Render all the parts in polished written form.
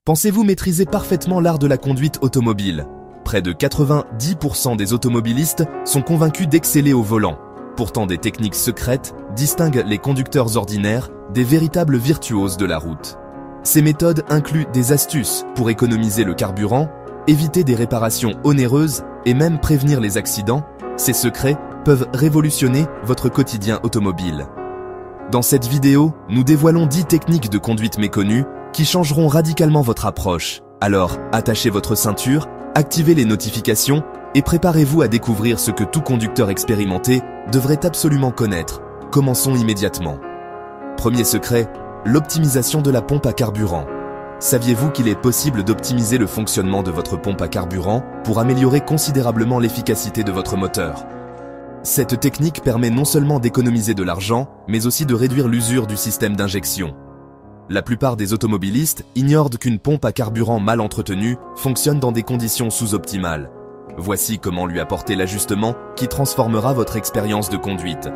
Pensez-vous maîtriser parfaitement l'art de la conduite automobile? Près de 90% des automobilistes sont convaincus d'exceller au volant. Pourtant, des techniques secrètes distinguent les conducteurs ordinaires des véritables virtuoses de la route. Ces méthodes incluent des astuces pour économiser le carburant, éviter des réparations onéreuses et même prévenir les accidents. Ces secrets peuvent révolutionner votre quotidien automobile. Dans cette vidéo, nous dévoilons 10 techniques de conduite méconnues qui changeront radicalement votre approche. Alors, attachez votre ceinture, activez les notifications et préparez-vous à découvrir ce que tout conducteur expérimenté devrait absolument connaître. Commençons immédiatement. Premier secret, l'optimisation de la pompe à carburant. Saviez-vous qu'il est possible d'optimiser le fonctionnement de votre pompe à carburant pour améliorer considérablement l'efficacité de votre moteur? Cette technique permet non seulement d'économiser de l'argent, mais aussi de réduire l'usure du système d'injection. La plupart des automobilistes ignorent qu'une pompe à carburant mal entretenue fonctionne dans des conditions sous-optimales. Voici comment lui apporter l'ajustement qui transformera votre expérience de conduite.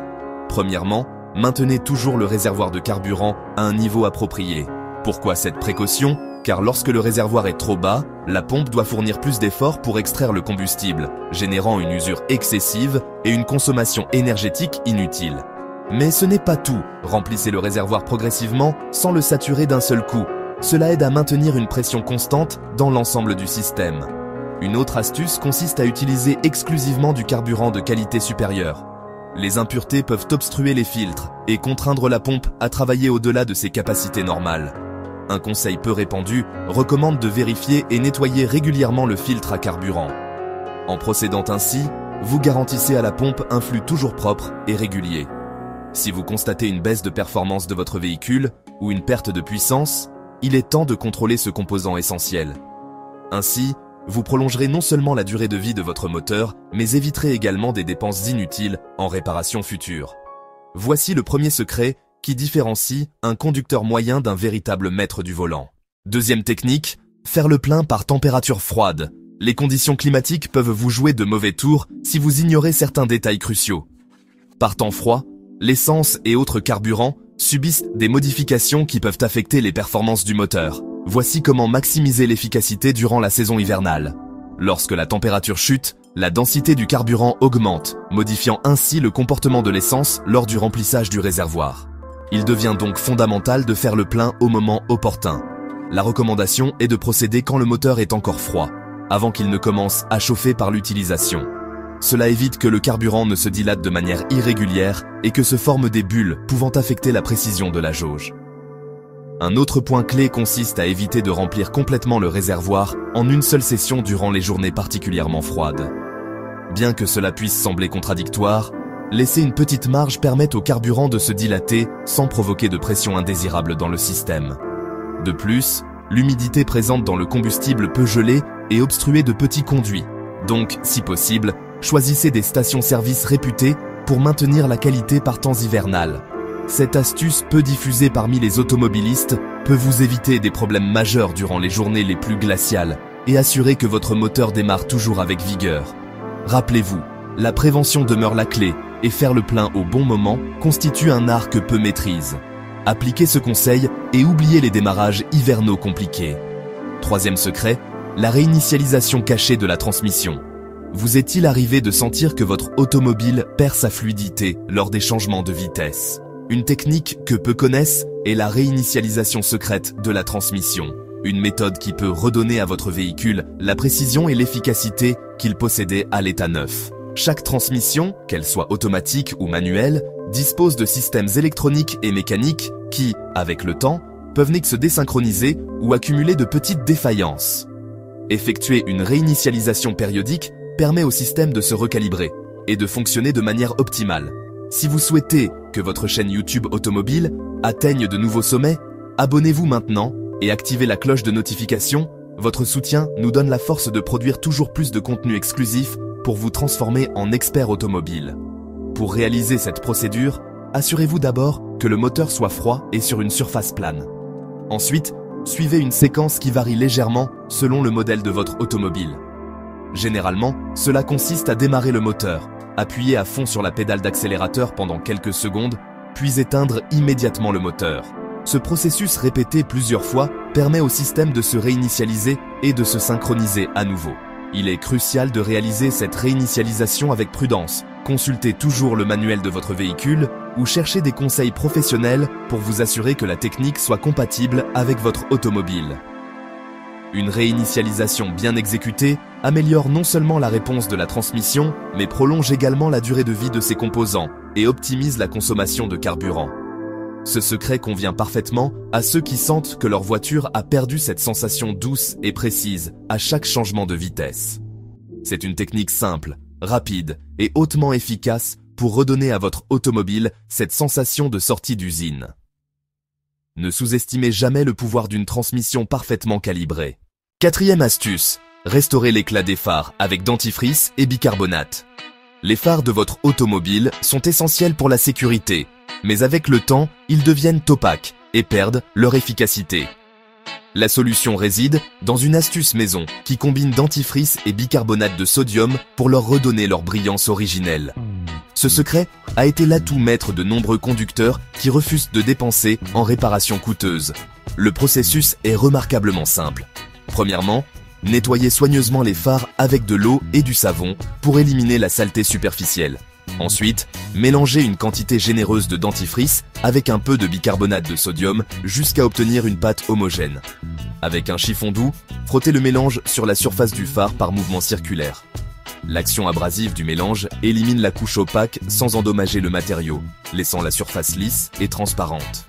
Premièrement, maintenez toujours le réservoir de carburant à un niveau approprié. Pourquoi cette précaution? Car lorsque le réservoir est trop bas, la pompe doit fournir plus d'efforts pour extraire le combustible, générant une usure excessive et une consommation énergétique inutile. Mais ce n'est pas tout. Remplissez le réservoir progressivement sans le saturer d'un seul coup. Cela aide à maintenir une pression constante dans l'ensemble du système. Une autre astuce consiste à utiliser exclusivement du carburant de qualité supérieure. Les impuretés peuvent obstruer les filtres et contraindre la pompe à travailler au-delà de ses capacités normales. Un conseil peu répandu recommande de vérifier et nettoyer régulièrement le filtre à carburant. En procédant ainsi, vous garantissez à la pompe un flux toujours propre et régulier. Si vous constatez une baisse de performance de votre véhicule ou une perte de puissance, il est temps de contrôler ce composant essentiel. Ainsi, vous prolongerez non seulement la durée de vie de votre moteur, mais éviterez également des dépenses inutiles en réparation future. Voici le premier secret qui différencie un conducteur moyen d'un véritable maître du volant. Deuxième technique, faire le plein par température froide. Les conditions climatiques peuvent vous jouer de mauvais tours si vous ignorez certains détails cruciaux. Par temps froid, l'essence et autres carburants subissent des modifications qui peuvent affecter les performances du moteur. Voici comment maximiser l'efficacité durant la saison hivernale. Lorsque la température chute, la densité du carburant augmente, modifiant ainsi le comportement de l'essence lors du remplissage du réservoir. Il devient donc fondamental de faire le plein au moment opportun. La recommandation est de procéder quand le moteur est encore froid, avant qu'il ne commence à chauffer par l'utilisation. Cela évite que le carburant ne se dilate de manière irrégulière et que se forment des bulles pouvant affecter la précision de la jauge. Un autre point clé consiste à éviter de remplir complètement le réservoir en une seule session durant les journées particulièrement froides. Bien que cela puisse sembler contradictoire, laisser une petite marge permet au carburant de se dilater sans provoquer de pression indésirable dans le système. De plus, l'humidité présente dans le combustible peut geler et obstruer de petits conduits. Donc, si possible, choisissez des stations-service réputées pour maintenir la qualité par temps hivernal. Cette astuce peu diffusée parmi les automobilistes peut vous éviter des problèmes majeurs durant les journées les plus glaciales et assurer que votre moteur démarre toujours avec vigueur. Rappelez-vous, la prévention demeure la clé et faire le plein au bon moment constitue un art que peu maîtrisent. Appliquez ce conseil et oubliez les démarrages hivernaux compliqués. Troisième secret, la réinitialisation cachée de la transmission. Vous est-il arrivé de sentir que votre automobile perd sa fluidité lors des changements de vitesse? Une technique que peu connaissent est la réinitialisation secrète de la transmission. Une méthode qui peut redonner à votre véhicule la précision et l'efficacité qu'il possédait à l'état neuf. Chaque transmission, qu'elle soit automatique ou manuelle, dispose de systèmes électroniques et mécaniques qui, avec le temps, peuvent se désynchroniser ou accumuler de petites défaillances. Effectuer une réinitialisation périodique permet au système de se recalibrer et de fonctionner de manière optimale. Si vous souhaitez que votre chaîne YouTube automobile atteigne de nouveaux sommets, abonnez-vous maintenant et activez la cloche de notification. Votre soutien nous donne la force de produire toujours plus de contenu exclusif pour vous transformer en expert automobile. Pour réaliser cette procédure, assurez-vous d'abord que le moteur soit froid et sur une surface plane. Ensuite, suivez une séquence qui varie légèrement selon le modèle de votre automobile. Généralement, cela consiste à démarrer le moteur, appuyer à fond sur la pédale d'accélérateur pendant quelques secondes, puis éteindre immédiatement le moteur. Ce processus répété plusieurs fois permet au système de se réinitialiser et de se synchroniser à nouveau. Il est crucial de réaliser cette réinitialisation avec prudence. Consultez toujours le manuel de votre véhicule ou cherchez des conseils professionnels pour vous assurer que la technique soit compatible avec votre automobile. Une réinitialisation bien exécutée améliore non seulement la réponse de la transmission, mais prolonge également la durée de vie de ses composants et optimise la consommation de carburant. Ce secret convient parfaitement à ceux qui sentent que leur voiture a perdu cette sensation douce et précise à chaque changement de vitesse. C'est une technique simple, rapide et hautement efficace pour redonner à votre automobile cette sensation de sortie d'usine. Ne sous-estimez jamais le pouvoir d'une transmission parfaitement calibrée. Quatrième astuce, restaurez l'éclat des phares avec dentifrice et bicarbonate. Les phares de votre automobile sont essentiels pour la sécurité, mais avec le temps, ils deviennent opaques et perdent leur efficacité. La solution réside dans une astuce maison qui combine dentifrice et bicarbonate de sodium pour leur redonner leur brillance originelle. Ce secret a été l'atout maître de nombreux conducteurs qui refusent de dépenser en réparations coûteuses. Le processus est remarquablement simple. Premièrement, nettoyez soigneusement les phares avec de l'eau et du savon pour éliminer la saleté superficielle. Ensuite, mélangez une quantité généreuse de dentifrice avec un peu de bicarbonate de sodium jusqu'à obtenir une pâte homogène. Avec un chiffon doux, frottez le mélange sur la surface du phare par mouvement circulaire. L'action abrasive du mélange élimine la couche opaque sans endommager le matériau, laissant la surface lisse et transparente.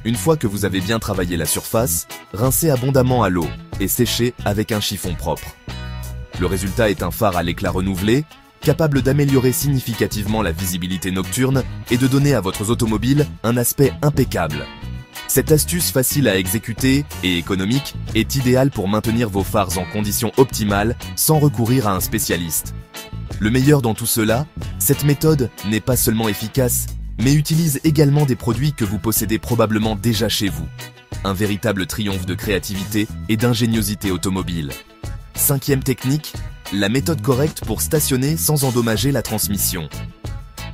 Une fois que vous avez bien travaillé la surface, rincez abondamment à l'eau et séchez avec un chiffon propre. Le résultat est un phare à l'éclat renouvelé, capable d'améliorer significativement la visibilité nocturne et de donner à votre automobile un aspect impeccable. Cette astuce facile à exécuter et économique est idéale pour maintenir vos phares en conditions optimales sans recourir à un spécialiste. Le meilleur dans tout cela, cette méthode n'est pas seulement efficace, mais utilise également des produits que vous possédez probablement déjà chez vous. Un véritable triomphe de créativité et d'ingéniosité automobile. Cinquième technique, la méthode correcte pour stationner sans endommager la transmission.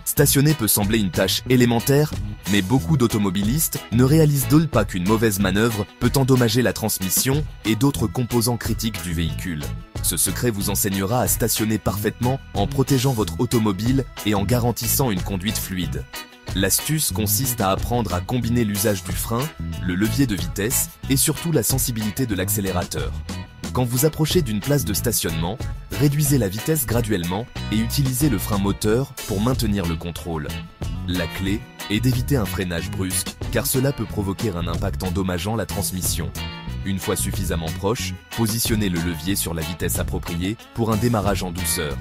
Stationner peut sembler une tâche élémentaire, mais beaucoup d'automobilistes ne réalisent pas qu'une mauvaise manœuvre peut endommager la transmission et d'autres composants critiques du véhicule. Ce secret vous enseignera à stationner parfaitement en protégeant votre automobile et en garantissant une conduite fluide. L'astuce consiste à apprendre à combiner l'usage du frein, le levier de vitesse et surtout la sensibilité de l'accélérateur. Quand vous approchez d'une place de stationnement, réduisez la vitesse graduellement et utilisez le frein moteur pour maintenir le contrôle. La clé est d'éviter un freinage brusque, car cela peut provoquer un impact endommageant la transmission. Une fois suffisamment proche, positionnez le levier sur la vitesse appropriée pour un démarrage en douceur.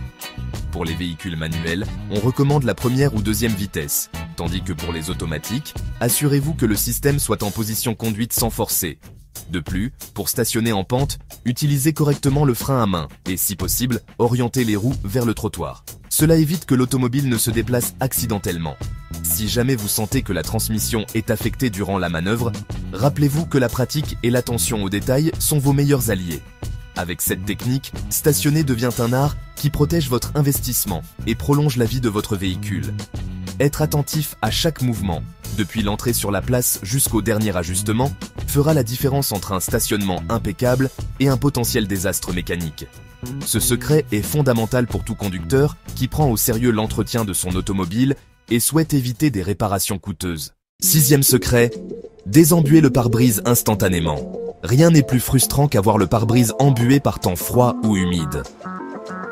Pour les véhicules manuels, on recommande la première ou deuxième vitesse, tandis que pour les automatiques, assurez-vous que le système soit en position conduite sans forcer. De plus, pour stationner en pente, utilisez correctement le frein à main et, si possible, orientez les roues vers le trottoir. Cela évite que l'automobile ne se déplace accidentellement. Si jamais vous sentez que la transmission est affectée durant la manœuvre, rappelez-vous que la pratique et l'attention aux détails sont vos meilleurs alliés. Avec cette technique, stationner devient un art qui protège votre investissement et prolonge la vie de votre véhicule. Être attentif à chaque mouvement, depuis l'entrée sur la place jusqu'au dernier ajustement, fera la différence entre un stationnement impeccable et un potentiel désastre mécanique. Ce secret est fondamental pour tout conducteur qui prend au sérieux l'entretien de son automobile et souhaite éviter des réparations coûteuses. Sixième secret, désembuer le pare-brise instantanément. Rien n'est plus frustrant qu'avoir le pare-brise embué par temps froid ou humide.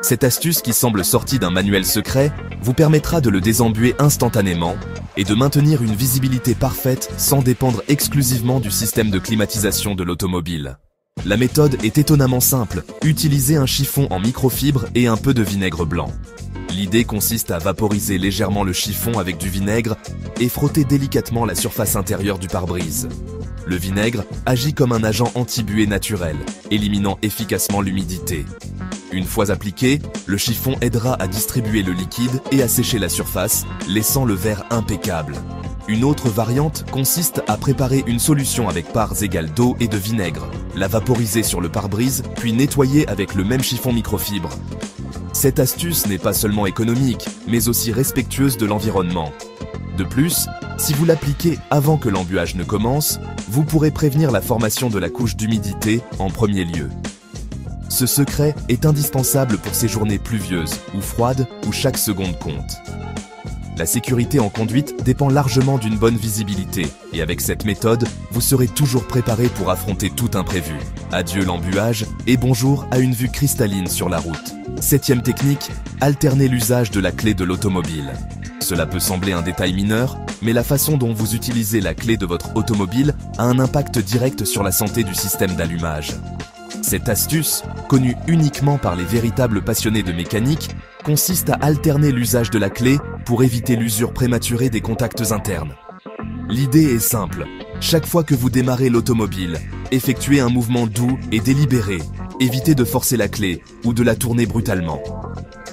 Cette astuce qui semble sortie d'un manuel secret vous permettra de le désembuer instantanément et de maintenir une visibilité parfaite sans dépendre exclusivement du système de climatisation de l'automobile. La méthode est étonnamment simple, utilisez un chiffon en microfibre et un peu de vinaigre blanc. L'idée consiste à vaporiser légèrement le chiffon avec du vinaigre et frotter délicatement la surface intérieure du pare-brise. Le vinaigre agit comme un agent anti-buée naturel, éliminant efficacement l'humidité. Une fois appliqué, le chiffon aidera à distribuer le liquide et à sécher la surface, laissant le verre impeccable. Une autre variante consiste à préparer une solution avec parts égales d'eau et de vinaigre, la vaporiser sur le pare-brise, puis nettoyer avec le même chiffon microfibre. Cette astuce n'est pas seulement économique, mais aussi respectueuse de l'environnement. De plus, si vous l'appliquez avant que l'embuage ne commence, vous pourrez prévenir la formation de la couche d'humidité en premier lieu. Ce secret est indispensable pour ces journées pluvieuses ou froides où chaque seconde compte. La sécurité en conduite dépend largement d'une bonne visibilité et avec cette méthode, vous serez toujours préparé pour affronter tout imprévu. Adieu l'embuage et bonjour à une vue cristalline sur la route. 7e technique, alterner l'usage de la clé de l'automobile. Cela peut sembler un détail mineur, mais la façon dont vous utilisez la clé de votre automobile a un impact direct sur la santé du système d'allumage. Cette astuce, connue uniquement par les véritables passionnés de mécanique, consiste à alterner l'usage de la clé pour éviter l'usure prématurée des contacts internes. L'idée est simple. Chaque fois que vous démarrez l'automobile, effectuez un mouvement doux et délibéré. Évitez de forcer la clé ou de la tourner brutalement.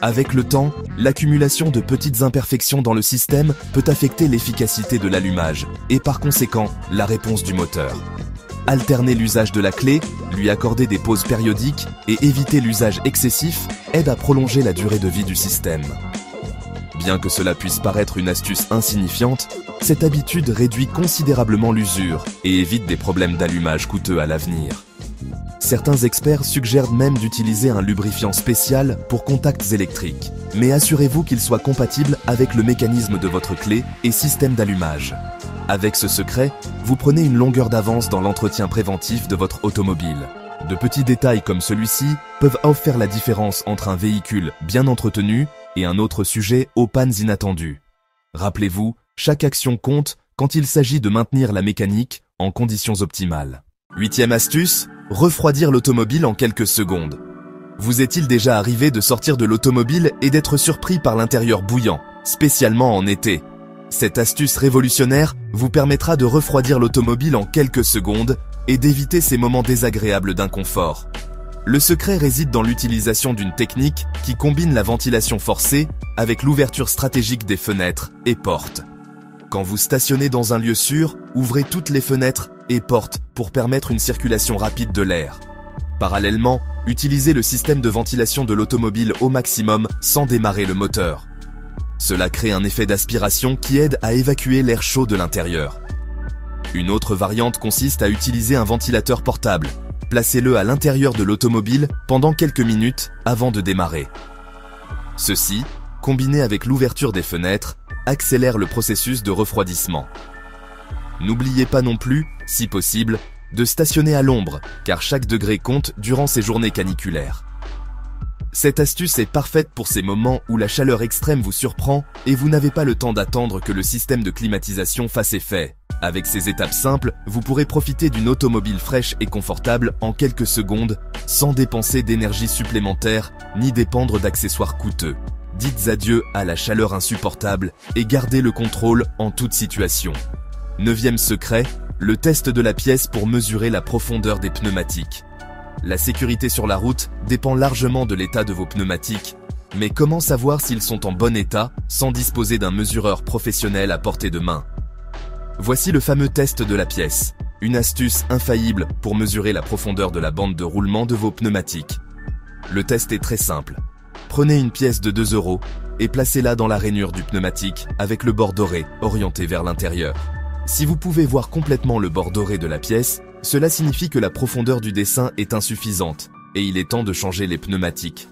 Avec le temps, l'accumulation de petites imperfections dans le système peut affecter l'efficacité de l'allumage et par conséquent, la réponse du moteur. Alterner l'usage de la clé, lui accorder des pauses périodiques et éviter l'usage excessif aide à prolonger la durée de vie du système. Bien que cela puisse paraître une astuce insignifiante, cette habitude réduit considérablement l'usure et évite des problèmes d'allumage coûteux à l'avenir. Certains experts suggèrent même d'utiliser un lubrifiant spécial pour contacts électriques, mais assurez-vous qu'il soit compatible avec le mécanisme de votre clé et système d'allumage. Avec ce secret, vous prenez une longueur d'avance dans l'entretien préventif de votre automobile. De petits détails comme celui-ci peuvent faire la différence entre un véhicule bien entretenu et un autre sujet aux pannes inattendues. Rappelez-vous, chaque action compte quand il s'agit de maintenir la mécanique en conditions optimales. 8e astuce, refroidir l'automobile en quelques secondes. Vous est-il déjà arrivé de sortir de l'automobile et d'être surpris par l'intérieur bouillant, spécialement en été? Cette astuce révolutionnaire vous permettra de refroidir l'automobile en quelques secondes et d'éviter ces moments désagréables d'inconfort. Le secret réside dans l'utilisation d'une technique qui combine la ventilation forcée avec l'ouverture stratégique des fenêtres et portes. Quand vous stationnez dans un lieu sûr, ouvrez toutes les fenêtres et portes pour permettre une circulation rapide de l'air. Parallèlement, utilisez le système de ventilation de l'automobile au maximum sans démarrer le moteur. Cela crée un effet d'aspiration qui aide à évacuer l'air chaud de l'intérieur. Une autre variante consiste à utiliser un ventilateur portable. Placez-le à l'intérieur de l'automobile pendant quelques minutes avant de démarrer. Ceci, combiné avec l'ouverture des fenêtres, accélère le processus de refroidissement. N'oubliez pas non plus, si possible, de stationner à l'ombre, car chaque degré compte durant ces journées caniculaires. Cette astuce est parfaite pour ces moments où la chaleur extrême vous surprend et vous n'avez pas le temps d'attendre que le système de climatisation fasse effet. Avec ces étapes simples, vous pourrez profiter d'une automobile fraîche et confortable en quelques secondes, sans dépenser d'énergie supplémentaire ni dépendre d'accessoires coûteux. Dites adieu à la chaleur insupportable et gardez le contrôle en toute situation. 9e secret, le test de la pièce pour mesurer la profondeur des pneumatiques. La sécurité sur la route dépend largement de l'état de vos pneumatiques, mais comment savoir s'ils sont en bon état sans disposer d'un mesureur professionnel à portée de main? Voici le fameux test de la pièce, une astuce infaillible pour mesurer la profondeur de la bande de roulement de vos pneumatiques. Le test est très simple. Prenez une pièce de 2 € et placez-la dans la rainure du pneumatique avec le bord doré orienté vers l'intérieur. Si vous pouvez voir complètement le bord doré de la pièce, cela signifie que la profondeur du dessin est insuffisante et il est temps de changer les pneumatiques.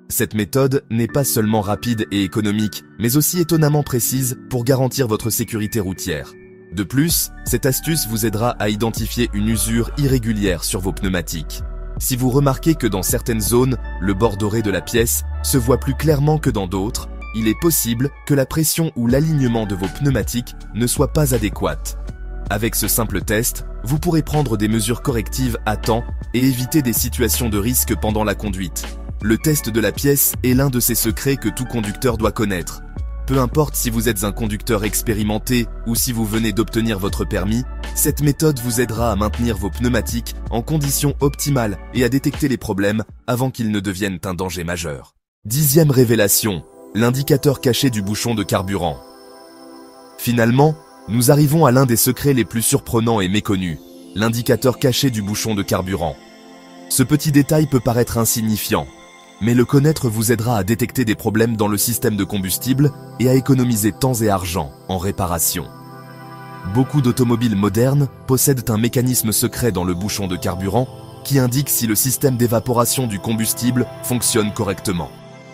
Cette méthode n'est pas seulement rapide et économique, mais aussi étonnamment précise pour garantir votre sécurité routière. De plus, cette astuce vous aidera à identifier une usure irrégulière sur vos pneumatiques. Si vous remarquez que dans certaines zones, le bord doré de la pièce se voit plus clairement que dans d'autres, il est possible que la pression ou l'alignement de vos pneumatiques ne soit pas adéquate. Avec ce simple test, vous pourrez prendre des mesures correctives à temps et éviter des situations de risque pendant la conduite. Le test de la pièce est l'un de ces secrets que tout conducteur doit connaître. Peu importe si vous êtes un conducteur expérimenté ou si vous venez d'obtenir votre permis, cette méthode vous aidera à maintenir vos pneumatiques en conditions optimales et à détecter les problèmes avant qu'ils ne deviennent un danger majeur. 10e révélation, l'indicateur caché du bouchon de carburant. Finalement, nous arrivons à l'un des secrets les plus surprenants et méconnus, l'indicateur caché du bouchon de carburant. Ce petit détail peut paraître insignifiant, Mais le connaître vous aidera à détecter des problèmes dans le système de combustible et à économiser temps et argent en réparation. Beaucoup d'automobiles modernes possèdent un mécanisme secret dans le bouchon de carburant qui indique si le système d'évaporation du combustible fonctionne correctement.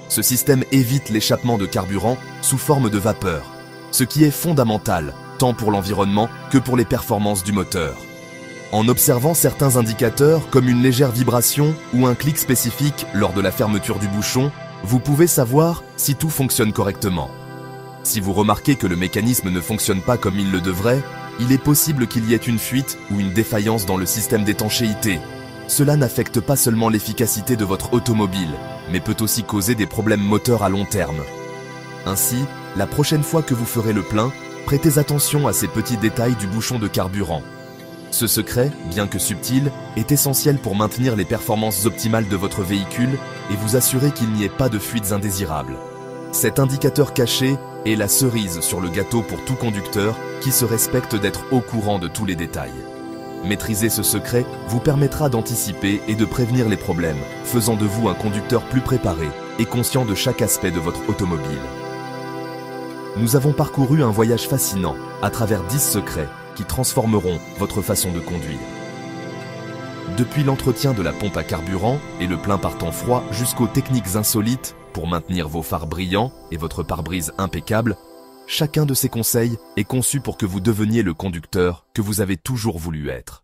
Ce système évite l'échappement de carburant sous forme de vapeur, ce qui est fondamental tant pour l'environnement que pour les performances du moteur. En observant certains indicateurs comme une légère vibration ou un clic spécifique lors de la fermeture du bouchon, vous pouvez savoir si tout fonctionne correctement. Si vous remarquez que le mécanisme ne fonctionne pas comme il le devrait, il est possible qu'il y ait une fuite ou une défaillance dans le système d'étanchéité. Cela n'affecte pas seulement l'efficacité de votre automobile, mais peut aussi causer des problèmes moteurs à long terme. Ainsi, la prochaine fois que vous ferez le plein, prêtez attention à ces petits détails du bouchon de carburant. Ce secret, bien que subtil, est essentiel pour maintenir les performances optimales de votre véhicule et vous assurer qu'il n'y ait pas de fuites indésirables. Cet indicateur caché est la cerise sur le gâteau pour tout conducteur qui se respecte d'être au courant de tous les détails. Maîtriser ce secret vous permettra d'anticiper et de prévenir les problèmes, faisant de vous un conducteur plus préparé et conscient de chaque aspect de votre automobile. Nous avons parcouru un voyage fascinant à travers 10 secrets qui transformeront votre façon de conduire. Depuis l'entretien de la pompe à carburant et le plein par temps froid jusqu'aux techniques insolites pour maintenir vos phares brillants et votre pare-brise impeccable, chacun de ces conseils est conçu pour que vous deveniez le conducteur que vous avez toujours voulu être.